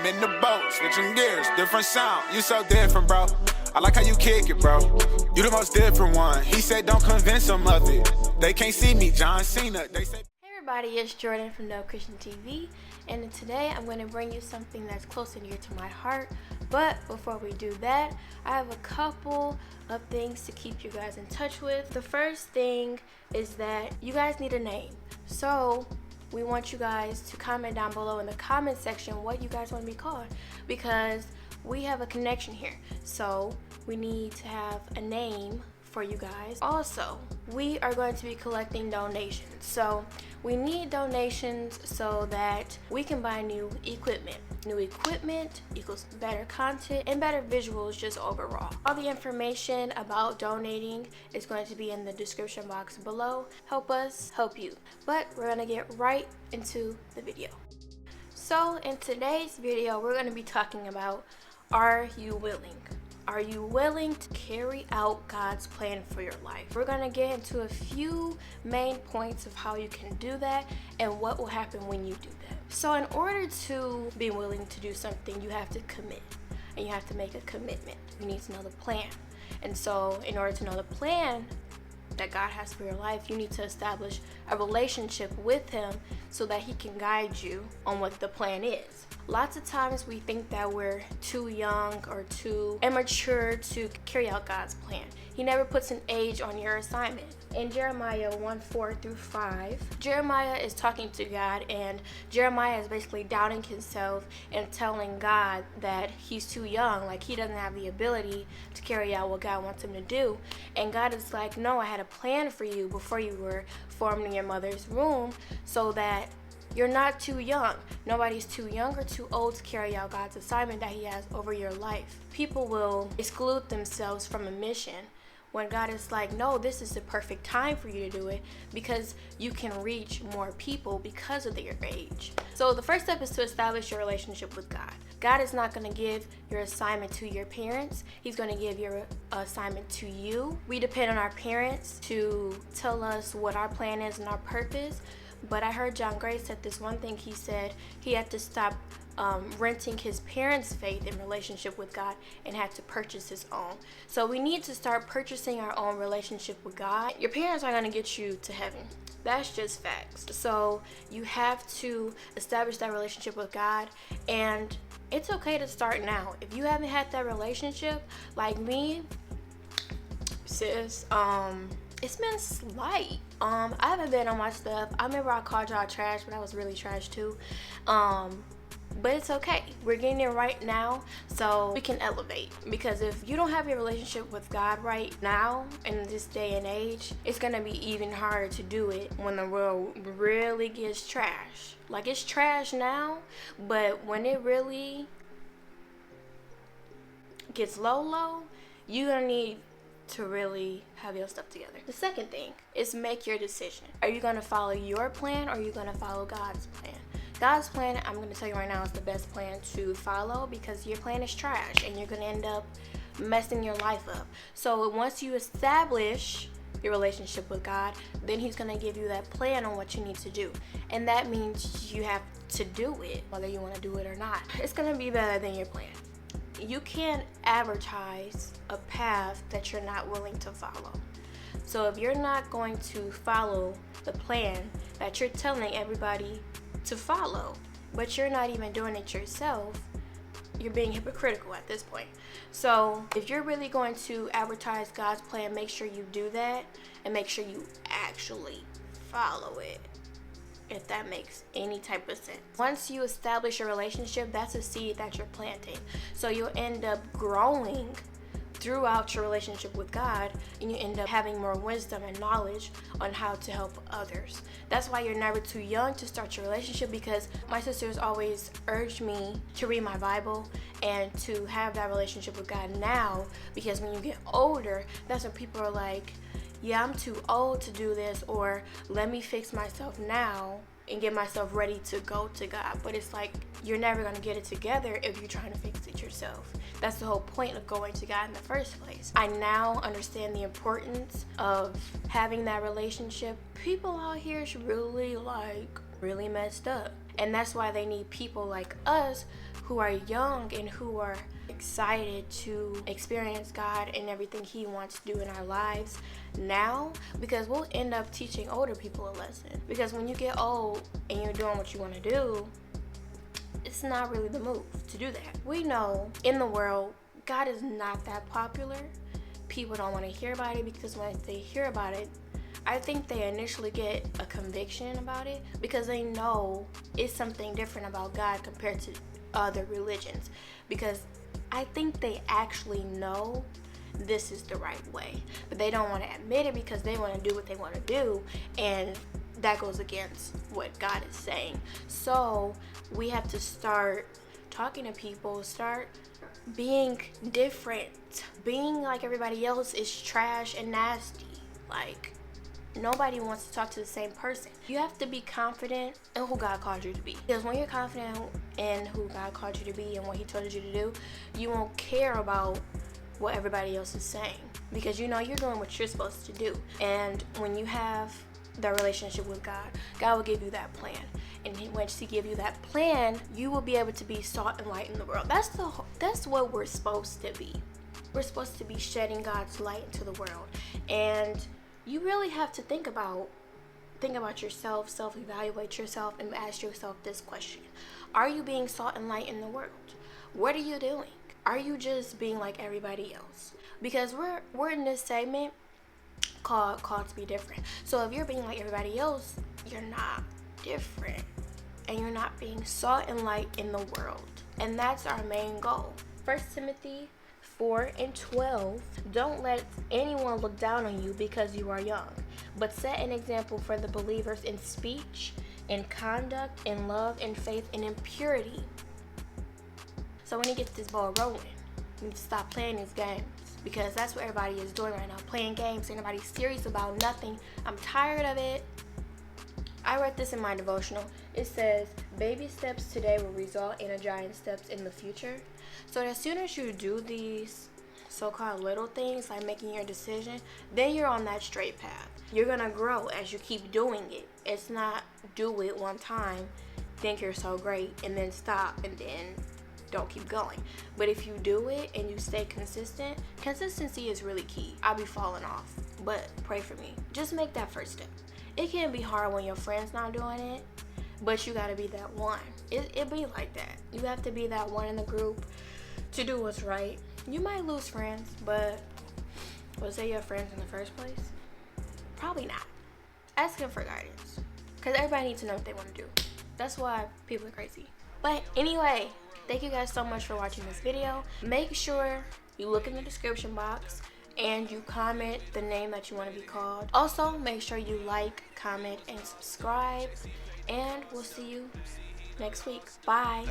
in the boat, switching gears, different sound. You so different, bro. I like how you kick it, bro. You the most different one. He said don't convince them of it. They can't see me, John Cena. They say. Hey everybody, it's Jordan from DopeChristianTV, and today I'm going to bring you something that's close and dear to my heart. But before we do that, I have a couple of things to keep you guys in touch with. The first thing is that you guys need a name. So we want you guys to comment down below in the comment section what you guys want to be called, because we have a connection here. So we need to have a name for you guys. Also, we are going to be collecting donations. So we need donations so that we can buy new equipment. New equipment equals better content and better visuals just overall. All the information about donating is going to be in the description box below. Help us help you. But we're gonna get right into the video. So in today's video, we're gonna be talking about, are you willing? Are you willing to carry out God's plan for your life? We're going to get into a few main points of how you can do that and what will happen when you do that. So in order to be willing to do something, you have to commit, and you have to make a commitment. You need to know the plan. And so in order to know the plan that God has for your life, you need to establish a relationship with Him so that He can guide you on what the plan is. Lots of times we think that we're too young or too immature to carry out God's plan. He never puts an age on your assignment. In Jeremiah 1:4-5, Jeremiah is talking to God, and Jeremiah is basically doubting himself and telling God that he's too young, like he doesn't have the ability to carry out what God wants him to do. And God is like, no, I had a plan for you before you were formed in your mother's womb, so that you're not too young. Nobody's too young or too old to carry out God's assignment that He has over your life. People will exclude themselves from a mission when God is like, no, this is the perfect time for you to do it, because you can reach more people because of their age. So the first step is to establish your relationship with God. God is not going to give your assignment to your parents. He's going to give your assignment to you. We depend on our parents to tell us what our plan is and our purpose. But I heard John Gray said this one thing. He said he had to stop renting his parents' faith in relationship with God and had to purchase his own. So we need to start purchasing our own relationship with God. Your parents are going to get you to heaven. That's just facts. So you have to establish that relationship with God, and it's okay to start now. If you haven't had that relationship, like me, sis, it's been slight. I haven't been on my stuff. I remember I called y'all trash, but I was really trash too. But it's okay. We're getting it right now, so we can elevate. Because if you don't have your relationship with God right now, in this day and age, it's gonna be even harder to do it when the world really gets trash. Like, it's trash now, but when it really gets low, you're gonna need to really have your stuff together. The second thing is make your decision. Are you going to follow your plan, or are you going to follow God's plan? God's plan, I'm going to tell you right now, is the best plan to follow, because your plan is trash and you're going to end up messing your life up. So once you establish your relationship with God, then He's going to give you that plan on what you need to do. And that means you have to do it, whether you want to do it or not. It's going to be better than your plan. You can't advertise a path that you're not willing to follow. So if you're not going to follow the plan that you're telling everybody to follow, but you're not even doing it yourself, you're being hypocritical at this point. So if you're really going to advertise God's plan, make sure you do that, and make sure you actually follow it, if that makes any type of sense. Once you establish a relationship, that's a seed that you're planting. So you'll end up growing throughout your relationship with God, and you end up having more wisdom and knowledge on how to help others. That's why you're never too young to start your relationship, because my sisters always urged me to read my Bible and to have that relationship with God now, because when you get older, that's when people are like, yeah, I'm too old to do this, or let me fix myself now and get myself ready to go to God. But it's like, you're never going to get it together if you're trying to fix it yourself. That's the whole point of going to God in the first place. I now understand the importance of having that relationship. People out here is really messed up. And that's why they need people like us who are young and who are excited to experience God and everything He wants to do in our lives now, because we'll end up teaching older people a lesson. Because when you get old and you're doing what you want to do, it's not really the move to do that. We know in the world, God is not that popular. People don't want to hear about it, because when they hear about it, I think they initially get a conviction about it because they know it's something different about God compared to other religions. Because I think they actually know this is the right way, but they don't want to admit it because they want to do what they want to do, and that goes against what God is saying. So we have to start talking to people, start being different. Being like everybody else is trash and nasty. Like, nobody wants to talk to the same person. You have to be confident in who God called you to be. Because when you're confident in who God called you to be and what He told you to do, you won't care about what everybody else is saying, because you know you're doing what you're supposed to do. And when you have the relationship with God, God will give you that plan. And once He give you that plan, you will be able to be salt and light in the world. That's what we're supposed to be. We're supposed to be shedding God's light into the world. And you really have to think about yourself, self-evaluate yourself, and ask yourself this question. Are you being salt and light in the world? What are you doing? Are you just being like everybody else? Because we're in this segment called to be different. So if you're being like everybody else, you're not different. And you're not being salt and light in the world. And that's our main goal. 1 Timothy 4:12, don't let anyone look down on you because you are young, but set an example for the believers in speech, in conduct, in love, in faith, and in purity. So when you get this ball rolling, you need to stop playing these games, because that's what everybody is doing right now, playing games. Ain't nobody serious about nothing. I'm tired of it. I read this in my devotional. It says, baby steps today will result in giant steps in the future. So as soon as you do these so-called little things, like making your decision, then you're on that straight path. You're gonna grow as you keep doing it. It's not do it one time, think you're so great, and then stop, and then don't keep going. But if you do it and you stay consistent, consistency is really key. I'll be falling off, but pray for me. Just make that first step. It can be hard when your friend's not doing it, but you gotta be that one. It be like that. You have to be that one in the group to do what's right. You might lose friends, but was they your friends in the first place? Probably not. Ask them for guidance, because everybody needs to know what they want to do. That's why people are crazy. But anyway, thank you guys so much for watching this video. Make sure you look in the description box and you comment the name that you want to be called. Also, make sure you like, comment, and subscribe. And we'll see you next week. Bye.